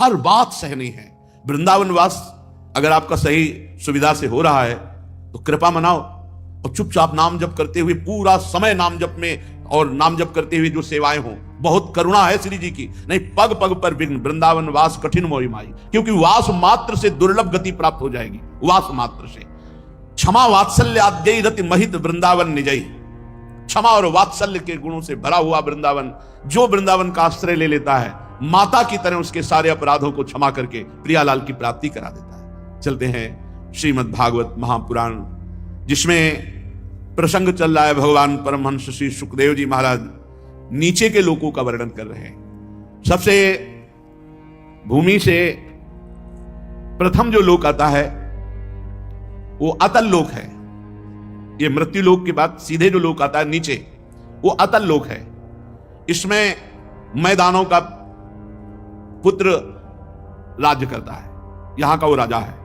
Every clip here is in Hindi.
हर बात सहनी है। वृंदावन वास अगर आपका सही सुविधा से हो रहा है तो कृपा मनाओ और चुपचाप नाम जप करते हुए पूरा समय नाम जप में और नाम जप करते हुए जो सेवाएं हो, बहुत करुणा है श्री जी की। नहीं, पग पग पर विघ्न, वृंदावन वास कठिन मोहि माई, क्योंकि वास मात्र से दुर्लभ गति प्राप्त हो जाएगी। वास मात्र से क्षमा वात्सल्य आद्यई रति महित वृंदावन निजई, क्षमा और वात्सल्य के गुणों से भरा हुआ वृंदावन, जो वृंदावन का आश्रय ले लेता है, माता की तरह उसके सारे अपराधों को क्षमा करके प्रियालाल की प्राप्ति करा देता है। चलते हैं श्रीमद् भागवत महापुराण, जिसमें प्रसंग चल रहा है भगवान परमहंस श्री सुखदेव जी महाराज नीचे के लोकों का वर्णन कर रहे हैं। सबसे भूमि से प्रथम जो लोक आता है वो अतल लोक है। ये मृत्यु लोक के बाद सीधे जो लोक आता है नीचे, वो अतल लोक है। इसमें मैदानों का पुत्र राज्य करता है, यहां का वो राजा है।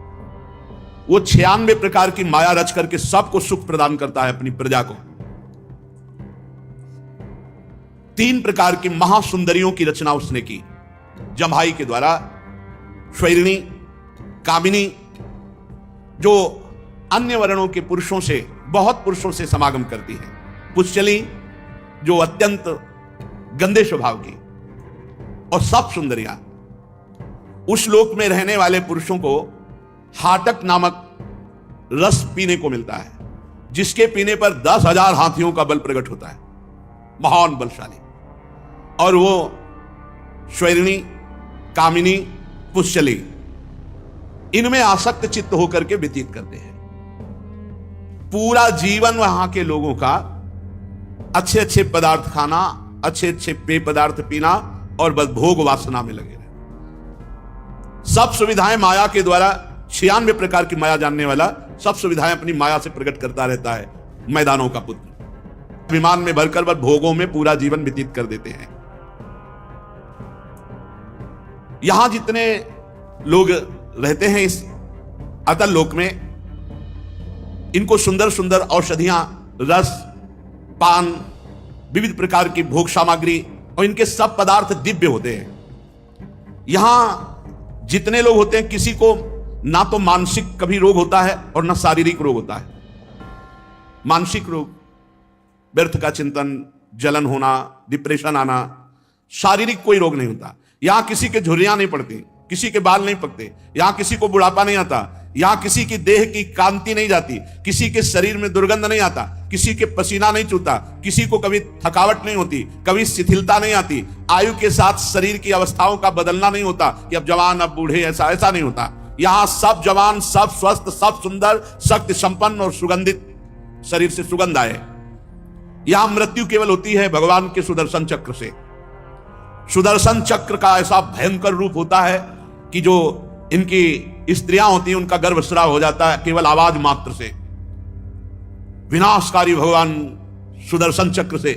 वो 96 प्रकार की माया रच करके सबको सुख प्रदान करता है अपनी प्रजा को। 3 प्रकार की महासुंदरियों की रचना उसने की जम्हाई के द्वारा, स्वैरिणी, कामिनी, जो अन्य वर्णों के पुरुषों से, बहुत पुरुषों से समागम करती है, पुष्चली जो अत्यंत गंदे स्वभाव की, और सब सुंदरियां। उस लोक में रहने वाले पुरुषों को हाटक नामक रस पीने को मिलता है, जिसके पीने पर 10,000 हाथियों का बल प्रकट होता है, महान बलशाली। और वो स्वैरिणी, कामिनी, पुष्चली, इनमें आसक्त चित्त होकर के व्यतीत करते हैं पूरा जीवन। वहां के लोगों का अच्छे अच्छे पदार्थ खाना, अच्छे अच्छे पेय पदार्थ पीना और बस भोग वासना में लगे रहना। सब सुविधाएं माया के द्वारा, 96 प्रकार की माया जानने वाला सब सुविधाएं अपनी माया से प्रकट करता रहता है। मैदानों का पुत्र विमान में भरकर बस भोगों में पूरा जीवन व्यतीत कर देते हैं। यहां जितने लोग रहते हैं इस अतल लोक में, इनको सुंदर सुंदर औषधियां, रस, पान, विविध प्रकार की भोग सामग्री, और इनके सब पदार्थ दिव्य होते हैं। यहां जितने लोग होते हैं, किसी को ना तो मानसिक कभी रोग होता है और ना शारीरिक रोग होता है। मानसिक रोग, व्यर्थ का चिंतन, जलन होना, डिप्रेशन आना, शारीरिक कोई रोग नहीं होता। यहां किसी के झुर्रियां नहीं पड़ती, किसी के बाल नहीं पकते, यहां किसी को बुढ़ापा नहीं आता, यहां किसी की देह की कांति नहीं जाती, किसी के शरीर में दुर्गंध नहीं आता, किसी के पसीना नहीं चूता, किसी को कभी थकावट नहीं होती, कभी शिथिलता नहीं आती, आयु के साथ शरीर की अवस्थाओं का बदलना नहीं होता कि अब जवान अब बूढ़े, ऐसा नहीं होता। यहां सब जवान, सब स्वस्थ, सब सुंदर, शक्ति संपन्न और सुगंधित, शरीर से सुगंध आए। यहां मृत्यु केवल होती है भगवान के सुदर्शन चक्र से। सुदर्शन चक्र का ऐसा भयंकर रूप होता है कि जो इनकी स्त्रियां होती हैं उनका गर्भस्राव हो जाता है केवल आवाज मात्र से। विनाशकारी भगवान सुदर्शन चक्र से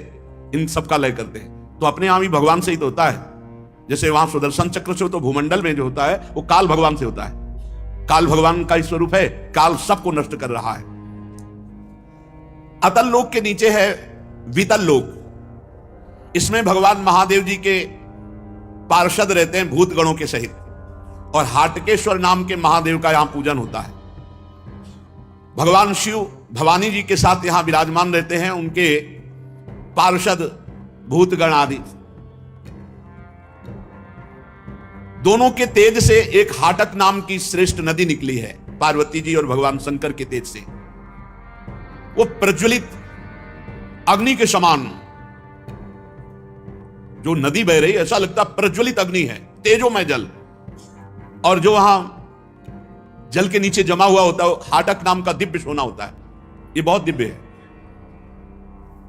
इन सबका लय करते हैं। तो अपने यहां भी भगवान से ही तो होता है। जैसे वहां सुदर्शन चक्र से हो तो भूमंडल में जो होता है वो काल भगवान से होता है। काल भगवान का स्वरूप है, काल सबको नष्ट कर रहा है। अतल लोक के नीचे है वितल लोक। इसमें भगवान महादेव जी के पार्षद रहते हैं भूत गणों के सहित, और हाटकेश्वर नाम के महादेव का यहां पूजन होता है। भगवान शिव भवानी जी के साथ यहां विराजमान रहते हैं, उनके पार्षद भूतगण आदि। दोनों के तेज से एक हाटक नाम की श्रेष्ठ नदी निकली है, पार्वती जी और भगवान शंकर के तेज से। वो प्रज्वलित अग्नि के समान जो नदी बह रही, ऐसा लगता प्रज्वलित अग्नि है, तेजोमय जल। और जो वहां जल के नीचे जमा हुआ होता है हाटक नाम का दिव्य सोना होता है। ये बहुत दिव्य है।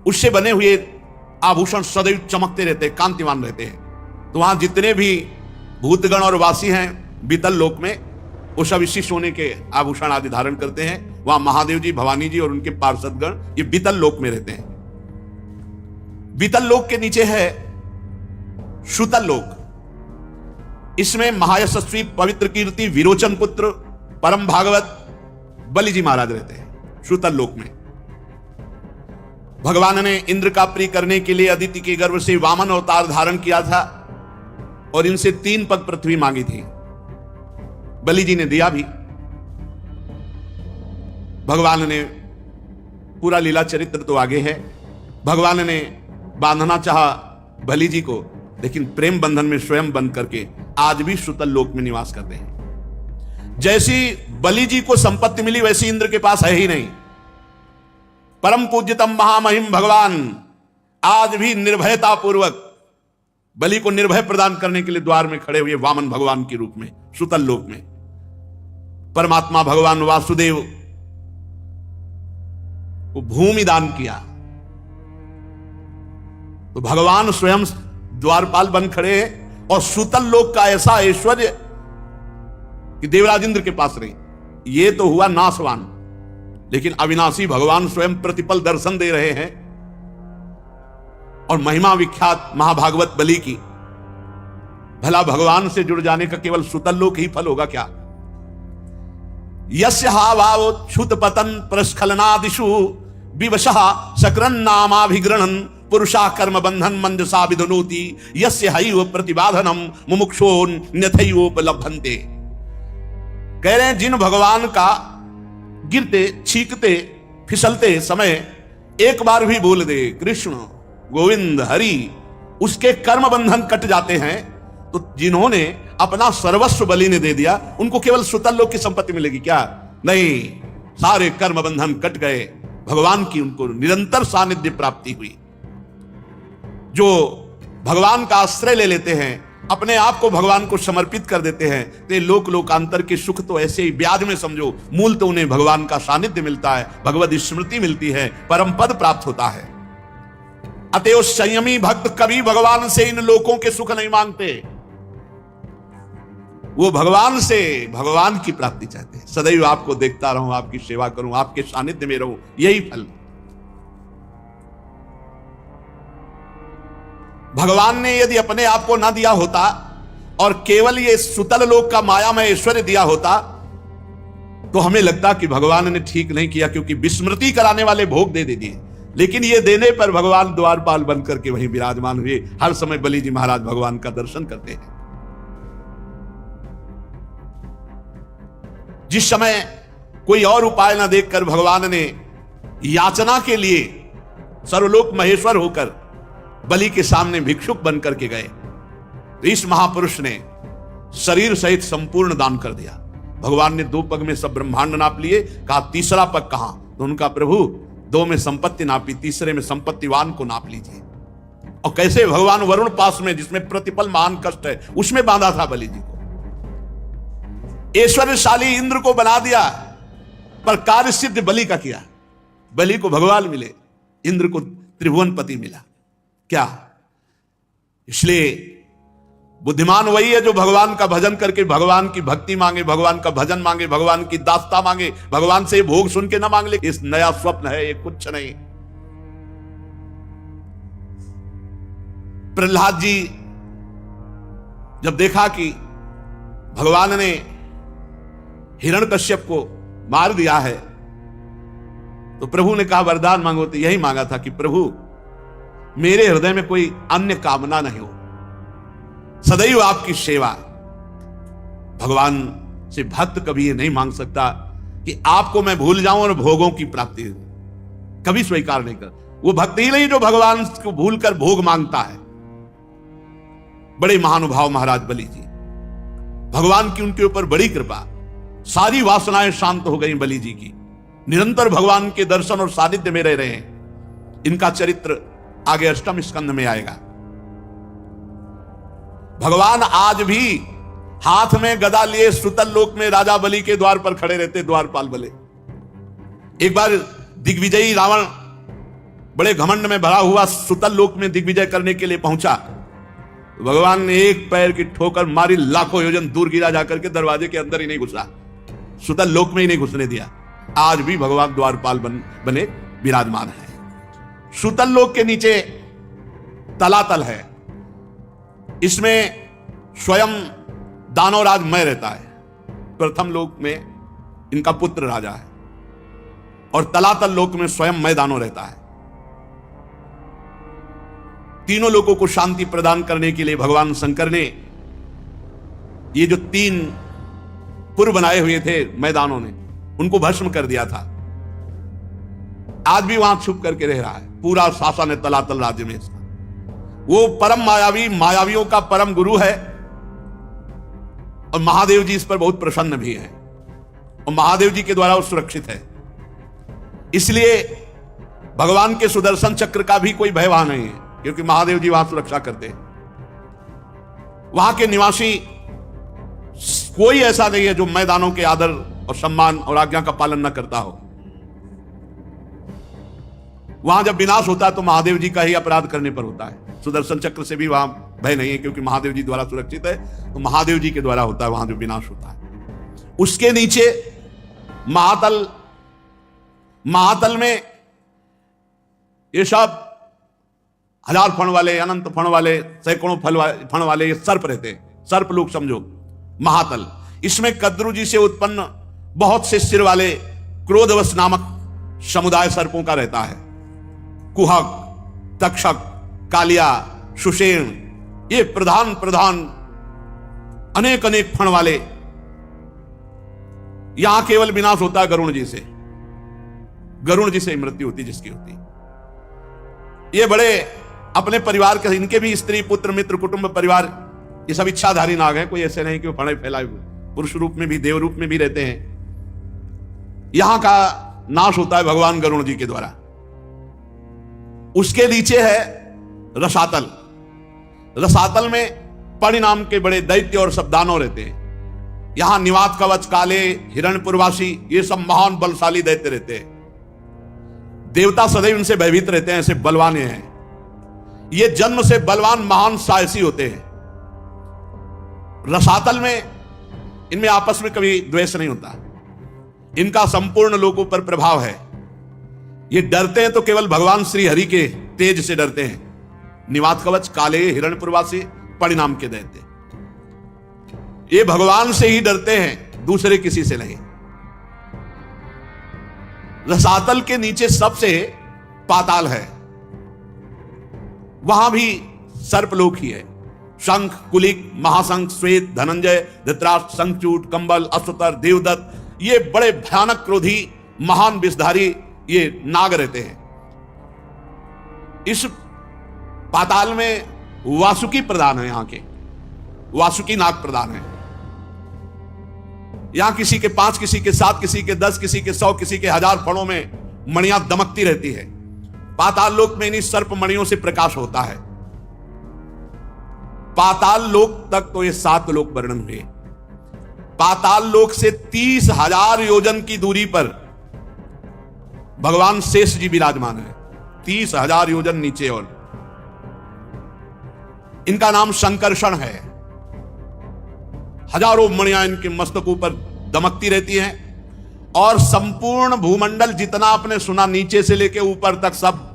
उससे बने हुए आभूषण सदैव चमकते रहते हैं, कांतिमान रहते हैं। तो वहां जितने भी भूतगण और वासी हैं बीतल लोक में, वो सब इसी सोने के आभूषण आदि धारण करते हैं। वहां महादेव जी, भवानी जी और उनके पार्षदगण ये बीतल लोक में रहते हैं। बीतल लोक के नीचे है शुतल लोक। इसमें महायशस्वी पवित्र कीर्ति विरोचन पुत्र परम भागवत बलि जी महाराज रहते हैं। शुतल लोक में भगवान ने इंद्र का प्रिय करने के लिए अदिति के गर्भ से वामन अवतार धारण किया था। और इनसे 3 पग पृथ्वी मांगी थी। बलि जी ने दिया भी। भगवान ने पूरा लीला चरित्र तो आगे है। भगवान ने बांधना चाहा बलि जी को, लेकिन प्रेम बंधन में स्वयं बंध करके आज भी सुतल लोक में निवास करते हैं। जैसी बलि जी को संपत्ति मिली वैसी इंद्र के पास है ही नहीं। परम पूज्यतम महामहिम भगवान आज भी निर्भयता पूर्वक बलि को निर्भय प्रदान करने के लिए द्वार में खड़े हुए वामन भगवान के रूप में सुतल लोक में। परमात्मा भगवान वासुदेव को भूमि दान किया तो भगवान स्वयं द्वारपाल बन खड़े हैं, और सुतल लोक का ऐसा ऐश्वर्य कि देवराज इंद्र के पास नहीं। ये तो हुआ नाशवान, लेकिन अविनाशी भगवान स्वयं प्रतिपल दर्शन दे रहे हैं। और महिमा विख्यात महाभागवत बलि की, भला भगवान से जुड़ जाने का केवल सुतल लोक ही फल होगा क्या? यस्य हावाव क्षुत पतन प्रस्खलनादिषु विवशः शक्रन नामाभिग्रहण पुरुषा कर्म बंधन मंदसा विधुनोति यस्य हैव प्रतिबाधनम मुमुक्षोन न्यथैवोपलभन्ते। कह रहे हैं जिन भगवान का गिरते छींकते फिसलते समय एक बार भी बोल दे कृष्ण गोविंद हरि, उसके कर्म बंधन कट जाते हैं। तो जिन्होंने अपना सर्वस्व बलि ने दे दिया, उनको केवल सुतल लोक की संपत्ति मिलेगी क्या? नहीं, सारे कर्म बंधन कट गए। भगवान की उनको निरंतर सानिध्य प्राप्ति हुई। जो भगवान का आश्रय ले लेते हैं, अपने आप को भगवान को समर्पित कर देते हैं, तो लोक लोकांतर के सुख तो ऐसे ही ब्याज में समझो, मूल तो उन्हें भगवान का सानिध्य मिलता है, भगवत स्मृति मिलती है, परम पद प्राप्त होता है। अतएव संयमी भक्त कभी भगवान से इन लोकों के सुख नहीं मांगते। वो भगवान से भगवान की प्राप्ति चाहते हैं। सदैव आपको देखता रहूं, आपकी सेवा करूं, आपके सानिध्य में रहूं, यही फल। भगवान ने यदि अपने आप को ना दिया होता और केवल ये सुतल लोक का माया में ऐश्वर्य दिया होता, तो हमें लगता कि भगवान ने ठीक नहीं किया, क्योंकि विस्मृति कराने वाले भोग दे दिए। लेकिन ये देने पर भगवान द्वारपाल बन करके वहीं विराजमान हुए। हर समय बलि जी महाराज भगवान का दर्शन करते हैं। जिस समय कोई और उपाय न देखकर भगवान ने याचना के लिए सर्वलोक महेश्वर होकर बलि के सामने भिक्षुक बन करके गए, तो इस महापुरुष ने शरीर सहित संपूर्ण दान कर दिया। भगवान ने 2 पग में सब ब्रह्मांड नाप लिए। कहा तीसरा पग कहां? तो उनका प्रभु 2 में संपत्ति नापी, तीसरे में संपत्तिवान को नाप लीजिए। और कैसे भगवान वरुण पास में, जिसमें प्रतिपल महान कष्ट है, उसमें बांधा था बलि जी को। ऐश्वर्यशाली इंद्र को बना दिया, पर कार्य सिद्ध बलि का किया। बलि को भगवान मिले, इंद्र को त्रिभुवनपति मिला। क्या? इसलिए बुद्धिमान वही है जो भगवान का भजन करके भगवान की भक्ति मांगे, भगवान का भजन मांगे, भगवान की दास्ता मांगे, भगवान से भोग सुन के ना मांग ले। इस नया स्वप्न है, ये कुछ नहीं। प्रहलाद जी जब देखा कि भगवान ने हिरण्यकश्यप को मार दिया है, तो प्रभु ने कहा वरदान मांगो। तो यही मांगा था कि प्रभु मेरे हृदय में कोई अन्य कामना नहीं हो, सदैव आपकी सेवा। भगवान से भक्त कभी ये नहीं मांग सकता कि आपको मैं भूल जाऊं और भोगों की प्राप्ति कभी स्वीकार नहीं कर। वो भक्त ही नहीं जो भगवान को भूलकर भोग मांगता है। बड़े महानुभाव महाराज बलि जी, भगवान की उनके ऊपर बड़ी कृपा। सारी वासनाएं शांत हो गई बलि जी की, निरंतर भगवान के दर्शन और सानिध्य में रह रहे हैं। इनका चरित्र आगे 8वें स्कंध में आएगा। भगवान आज भी हाथ में गदा लिए सुतल लोक में राजा बलि के द्वार पर खड़े रहते, द्वारपाल बले। एक बार दिग्विजयी रावण बड़े घमंड में भरा हुआ सुतल लोक में दिग्विजय करने के लिए पहुंचा। भगवान ने एक पैर की ठोकर मारी, लाखों योजन दूर गिरा, जाकर के दरवाजे के अंदर ही नहीं घुसा, सुतल लोक में ही नहीं घुसने दिया। आज भी भगवान द्वारपाल बने विराजमान है। सुतल लोक के नीचे तलातल है, इसमें स्वयं दानवराज मय रहता है। प्रथम लोक में इनका पुत्र राजा है, और तलातल लोक में स्वयं मय दानव रहता है। तीनों लोगों को शांति प्रदान करने के लिए भगवान शंकर ने ये जो 3 पुर बनाए हुए थे मैदानों ने, उनको भस्म कर दिया था। आज भी वहां छुप करके रह रहा है, पूरा शासन है तलातल राज्य में इसका। वो परम मायावी, मायावियों का परम गुरु है, और महादेव जी इस पर बहुत प्रसन्न भी है, और महादेव जी के द्वारा वो सुरक्षित है। इसलिए भगवान के सुदर्शन चक्र का भी कोई भय वहां नहीं है, क्योंकि महादेव जी वहां सुरक्षा करते हैं। वहां के निवासी कोई ऐसा नहीं है जो मैदानों के आदर और सम्मान और आज्ञा का पालन न करता हो। वहां जब विनाश होता है तो महादेव जी का ही अपराध करने पर होता है। सुदर्शन चक्र से भी वहां भय नहीं है, क्योंकि महादेव जी द्वारा सुरक्षित है, तो महादेव जी के द्वारा होता है वहां जो विनाश होता है। उसके नीचे महातल, महातल में ये सब 1000 फण वाले, अनंत फण वाले, सैकड़ों फण वाले ये सर्प रहते हैं। सर्प लोग समझो महातल। इसमें कद्रू जी से उत्पन्न बहुत से सिर वाले क्रोधवश नामक समुदाय सर्पों का रहता है। कुहक, तक्षक, कालिया, सुषेण, ये प्रधान प्रधान अनेक अनेक फण वाले। यहां केवल विनाश होता है गरुण जी से। गरुण जी से मृत्यु होती जिसकी होती। ये बड़े अपने परिवार के, इनके भी स्त्री पुत्र मित्र कुटुंब परिवार ये सब इच्छाधारी नाग हैं। कोई ऐसे नहीं कि वो फणे फैलाए पुरुष रूप में भी देव रूप में भी रहते हैं। यहां का नाश होता है भगवान गरुण जी के द्वारा। उसके नीचे है रसातल। रसातल में पनि नाम के बड़े दैत्य और सब दानव रहते हैं। यहां निवात कवच, काले, हिरण्यपुरवासी, ये सब महान बलशाली दैत्य रहते हैं। देवता सदैव इनसे भयभीत रहते हैं, ऐसे बलवान हैं। ये जन्म से बलवान महान साहसी होते हैं। रसातल में इनमें आपस में कभी द्वेष नहीं होता। इनका संपूर्ण लोगों पर प्रभाव है। ये डरते हैं तो केवल भगवान श्री हरि के तेज से डरते हैं। निवात कवच, काले, हिरण्यपुरवासी, परिणाम के दैत्य, ये भगवान से ही डरते हैं, दूसरे किसी से नहीं। रसातल के नीचे सबसे पाताल है, वहां भी सर्पलोक ही है। शंख, कुलिक, महाशंख, श्वेत, धनंजय, धृतराष्ट्र, शंखचूड, कंबल, अश्वतर, देवदत्त, ये बड़े भयानक क्रोधी महान विषधारी ये नाग रहते हैं। इस पाताल में वासुकी प्रधान है। यहां के वासुकी नाग प्रधान है। यहां किसी के 5, किसी के 7, किसी के 10, किसी के 100, किसी के 1000 फणों में मणियां दमकती रहती है। पाताल लोक में इन्हीं सर्प मणियों से प्रकाश होता है। पाताल लोक तक तो ये 7 लोक वर्णन हुए। पाताल लोक से 30,000 योजन की दूरी पर भगवान शेष जी विराजमान है। 30,000 योजन नीचे। और इनका नाम संकर्षण है। हजारों मणियां इनके मस्तकों पर दमकती रहती हैं, और संपूर्ण भूमंडल जितना आपने सुना नीचे से लेकर ऊपर तक सब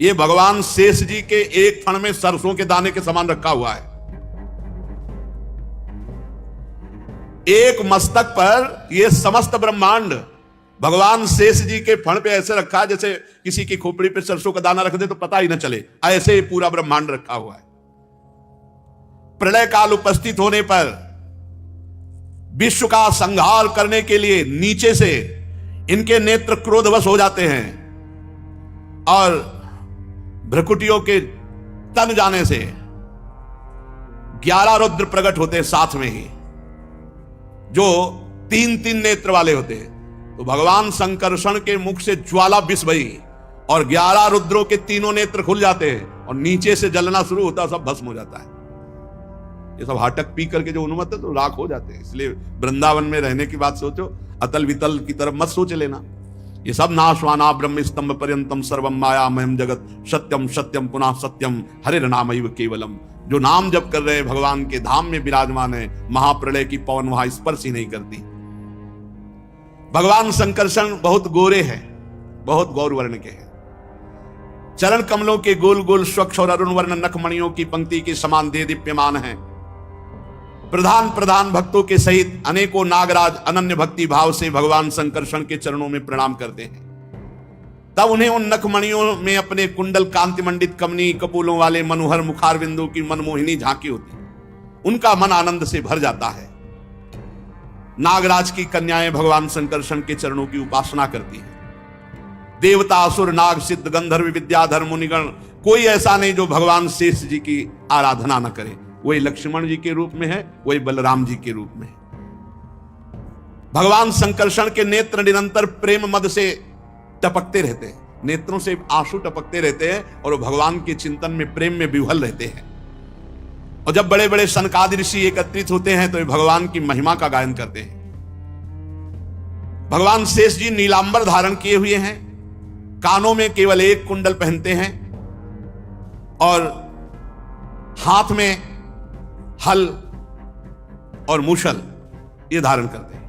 ये भगवान शेष जी के एक फण में सरसों के दाने के समान रखा हुआ है। एक मस्तक पर ये समस्त ब्रह्मांड भगवान शेष जी के फण पे ऐसे रखा है जैसे किसी की खोपड़ी पे सरसों का दाना रख दे तो पता ही ना चले, ऐसे पूरा ब्रह्मांड रखा हुआ है। प्रलय काल उपस्थित होने पर विश्व का संहार करने के लिए नीचे से इनके नेत्र क्रोधवश हो जाते हैं, और भ्रकुटियों के तन जाने से 11 रुद्र प्रकट होते हैं साथ में ही, जो 3-3 नेत्र वाले होते हैं। तो भगवान संकर्षण के मुख से ज्वाला विष भई और 11 रुद्रों के तीनों नेत्र खुल जाते हैं, और नीचे से जलना शुरू होता है, सब भस्म हो जाता है। ये सब हाटक पी करके जो उन्मत्त है तो राख हो जाते हैं। इसलिए वृंदावन में रहने की बात सोचो, अतल वितल की तरफ मत सोच लेना। ये सब नाशवाना ब्रह्म स्तंभ पर्यंतम सर्वम माया महम जगत सत्यम सत्यम पुनः सत्यम हरिर नामैव केवलम। जो नाम जप कर रहे हैं भगवान के धाम में विराजमान है, महाप्रलय की पवन वहां स्पर्श ही नहीं करती। भगवान संकर्षण बहुत गोरे हैं, बहुत गौर वर्ण के हैं। चरण कमलों के गोल गोल स्वच्छ और अरुण वर्ण नखमणियों की पंक्ति के समान दे दीप्यमान है। प्रधान प्रधान भक्तों के सहित अनेकों नागराज अनन्य भक्ति भाव से भगवान संकर्षण के चरणों में प्रणाम करते हैं। तब उन्हें उन नखमणियों में अपने कुंडल कांति मंडित कमनी कपूलों वाले मनोहर मुखार बिंदु की मनमोहिनी झांकी होती। उनका मन आनंद से भर जाता है। नागराज की कन्याएं भगवान संकर्षण के चरणों की उपासना करती हैं। देवता, असुर, नाग, सिद्ध, गंधर्व, विद्याधर, मुनिगण, कोई ऐसा नहीं जो भगवान शेष जी की आराधना न करे। वही लक्ष्मण जी के रूप में है, वही बलराम जी के रूप में है। भगवान संकर्षण के नेत्र निरंतर प्रेम मद से टपकते रहते हैं, नेत्रों से आंसू टपकते रहते हैं और वो भगवान के चिंतन में, प्रेम में विह्वल रहते हैं। और जब बड़े बड़े सनकादि ऋषि एकत्रित होते हैं तो वे भगवान की महिमा का गायन करते हैं। भगवान शेष जी नीलांबर धारण किए हुए हैं, कानों में केवल एक कुंडल पहनते हैं और हाथ में हल और मूषल ये धारण करते हैं।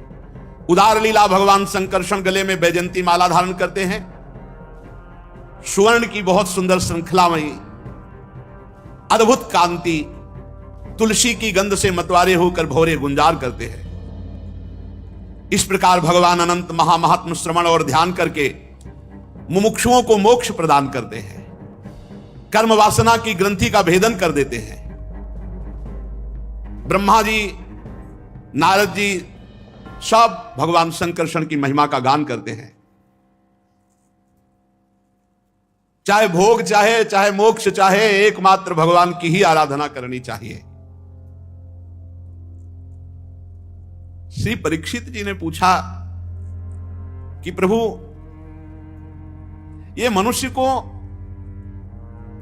उदार लीला भगवान संकर्षण गले में बैजंती माला धारण करते हैं। स्वर्ण की बहुत सुंदर श्रृंखलामयी अद्भुत कांति तुलसी की गंध से मतवारे होकर भौरे गुंजार करते हैं। इस प्रकार भगवान अनंत महामहात्म श्रवण और ध्यान करके मुमुक्षुओं को मोक्ष प्रदान करते हैं, कर्म वासना की ग्रंथि का भेदन कर देते हैं। ब्रह्मा जी, नारद जी सब भगवान संकर्षण की महिमा का गान करते हैं। चाहे भोग चाहे मोक्ष चाहे, एकमात्र भगवान की ही आराधना करनी चाहिए। श्री परीक्षित जी ने पूछा कि प्रभु, ये मनुष्य को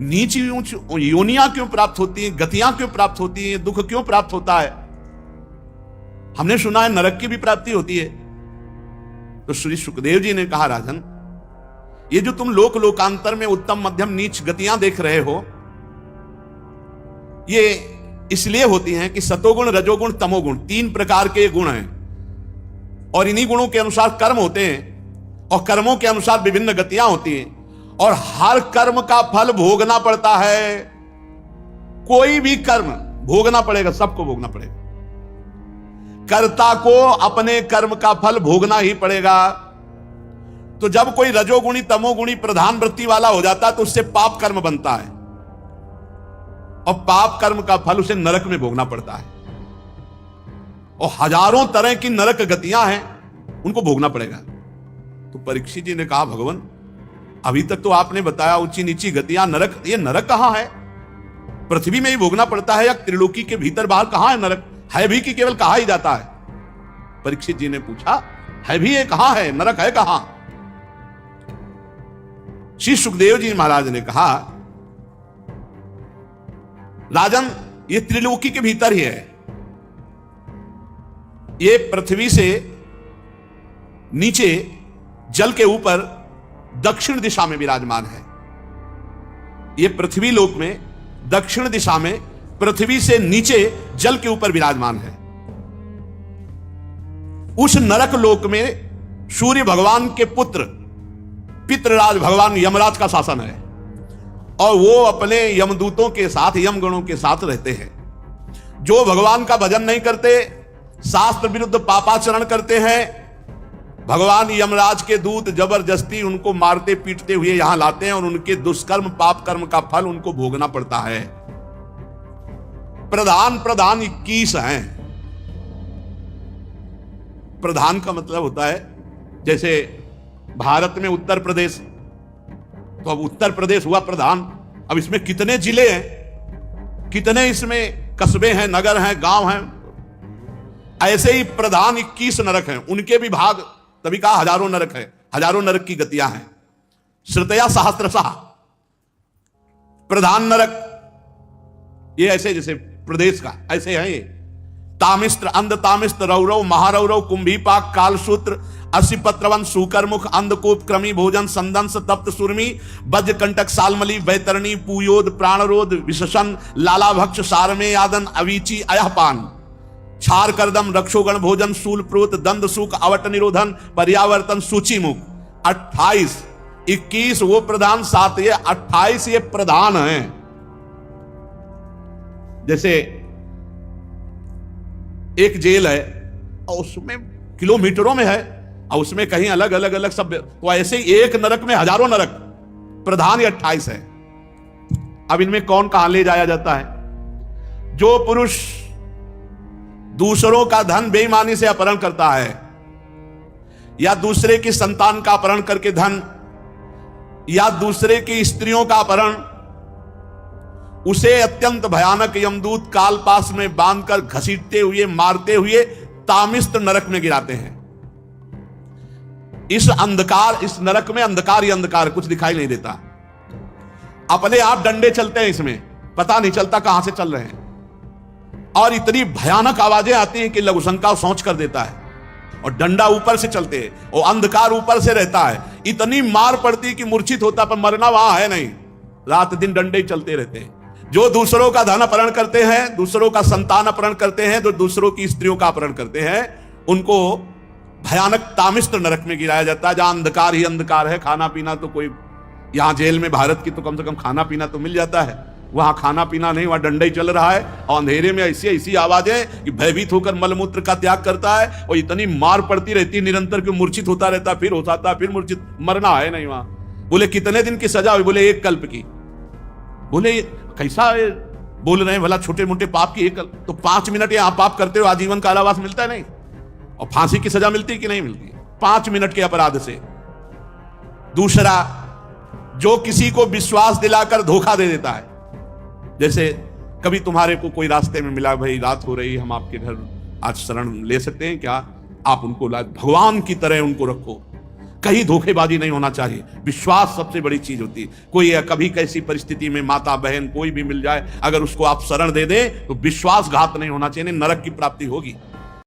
नीची ऊंच योनियां क्यों प्राप्त होती हैं, गतियां क्यों प्राप्त होती हैं, दुख क्यों प्राप्त होता है? हमने सुना है नरक की भी प्राप्ति होती है। तो श्री सुखदेव जी ने कहा, राजन, ये जो तुम लोक लोकांतर में उत्तम मध्यम नीच गतियां देख रहे हो, ये इसलिए होती हैं कि सतोगुण, रजोगुण, तमोगुण, 3 प्रकार के गुण हैं और इन्हीं गुणों के अनुसार कर्म होते हैं और कर्मों के अनुसार विभिन्न गतियां होती हैं और हर कर्म का फल भोगना पड़ता है। कोई भी कर्म भोगना पड़ेगा, सबको भोगना पड़ेगा। कर्ता को अपने कर्म का फल भोगना ही पड़ेगा। तो जब कोई रजोगुणी तमोगुणी प्रधान वृत्ति वाला हो जाता है तो उससे पाप कर्म बनता है और पाप कर्म का फल उसे नरक में भोगना पड़ता है और हजारों तरह की नरक गतियां हैं, उनको भोगना पड़ेगा। तो परीक्षित जी ने कहा, भगवान, अभी तक तो आपने बताया ऊंची नीची गतियां, नरक, ये नरक कहां है? पृथ्वी में ही भोगना पड़ता है या त्रिलोकी के भीतर बाहर कहां है नरक? है भी कि केवल कहा ही जाता है? परीक्षित जी ने पूछा, है भी ये कहां है, नरक है कहां? श्री सुखदेव जी महाराज ने कहा, राजन, ये त्रिलोकी के भीतर ही है। ये पृथ्वी से नीचे जल के ऊपर दक्षिण दिशा में विराजमान है। ये पृथ्वी लोक में दक्षिण दिशा में पृथ्वी से नीचे जल के ऊपर विराजमान है। उस नरक लोक में सूर्य भगवान के पुत्र पितृराज भगवान यमराज का शासन है और वो अपने यमदूतों के साथ, यमगणों के साथ रहते हैं। जो भगवान का भजन नहीं करते, शास्त्र विरुद्ध पापाचरण करते हैं, भगवान यमराज के दूत जबरदस्ती उनको मारते पीटते हुए यहां लाते हैं और उनके दुष्कर्म पाप कर्म का फल उनको भोगना पड़ता है। प्रधान 21 हैं। प्रधान का मतलब होता है, जैसे भारत में उत्तर प्रदेश, तो अब उत्तर प्रदेश हुआ प्रधान। अब इसमें कितने जिले हैं, कितने इसमें कस्बे हैं, नगर हैं, गांव हैं। ऐसे ही प्रधान 21 नरक हैं, उनके भी भाग, तभी कहा हजारों नरक है, हजारों नरक की गतियां हैं। श्रुतया सहस्त्रशः प्रधान नरक, ये ऐसे जैसे प्रदेश का ऐसे है। ये तामिस्त्र, अंध तामिस्त्र, रौरव, महारौरव, कुंभीपाक, कालसूत्र, असिपत्रवन, सूकरमुख, अंधकूप, क्रमी भोजन, संदंस, तप्त सुरमी, वज्र कंटक, सालमली, वैतरणी, पूयोद, प्राणरोध, विशसन, लालाभक्ष, सारमे यादन, अवीची, अयहपान, क्षार करदम, रक्षोगण भोजन, शूल प्रोत, दंद सूक, अवट निरोधन, पर्यावर्तन, सूचीमुख। 28, 21 वो प्रधान, 7 ये, 28 ये प्रधान हैं। जैसे एक जेल है और उसमें किलोमीटरों में है और उसमें कहीं अलग अलग अलग सब, तो ऐसे ही एक नरक में हजारों नरक, प्रधान ये 28 है। अब इनमें कौन कहां ले जाया जाता है? जो पुरुष दूसरों का धन बेईमानी से अपहरण करता है, या दूसरे की संतान का अपहरण करके धन, या दूसरे की स्त्रियों का अपहरण, उसे अत्यंत भयानक यमदूत काल पास में बांधकर घसीटते हुए, मारते हुए तामिस्त नरक में गिराते हैं। इस अंधकार, इस नरक में अंधकार ही अंधकार, कुछ दिखाई नहीं देता। अपने आप डंडे चलते हैं, इसमें पता नहीं चलता कहां से चल रहे हैं, और इतनी भयानक आवाजें आती हैं कि लघुशंका सोच कर देता है। और डंडा ऊपर से चलते हैं और अंधकार ऊपर से रहता है, इतनी मार पड़ती है कि मूर्छित होता, पर मरना वहां है नहीं। रात दिन डंडे ही चलते रहते हैं। जो दूसरों का धन अपहरण करते हैं, दूसरों का संतान अपहरण करते हैं, जो दूसरों की स्त्रियों का अपहरण करते हैं, उनको भयानक तामिस्त नरक में गिराया जाता है, जहां अंधकार ही अंधकार है। खाना पीना तो कोई, यहां जेल में भारत की तो कम से कम खाना पीना तो मिल जाता है, वहां खाना पीना नहीं, वहां डंडा ही चल रहा है। और अंधेरे में ऐसी ऐसी आवाजें कि भयभीत होकर मलमूत्र का त्याग करता है, और इतनी मार पड़ती रहती है निरंतर कि मूर्छित होता रहता, फिर होता, फिर मूर्छित, मरना है नहीं वहां। बोले कितने दिन की सजा हुई? बोले 1 कल्प की। बोले कैसा बोल रहे हैं भला, छोटे मोटे पाप की 1 कल्प? तो 5 मिनट यहां पाप करते हो आजीवन कारावास मिलता है नहीं, और फांसी की सजा मिलती है कि नहीं मिलती? 5 मिनट के अपराध से। दूसरा, जो किसी को विश्वास दिलाकर धोखा दे देता है, जैसे कभी तुम्हारे को कोई रास्ते में मिला, भाई रात हो रही, हम आपके घर आज शरण ले सकते हैं क्या? आप उनको भगवान की तरह उनको रखो, कहीं धोखेबाजी नहीं होना चाहिए। विश्वास सबसे बड़ी चीज होती है। कोई कभी कैसी परिस्थिति में माता बहन कोई भी मिल जाए, अगर उसको आप शरण दे दें तो विश्वासघात नहीं होना चाहिए, नरक की प्राप्ति होगी।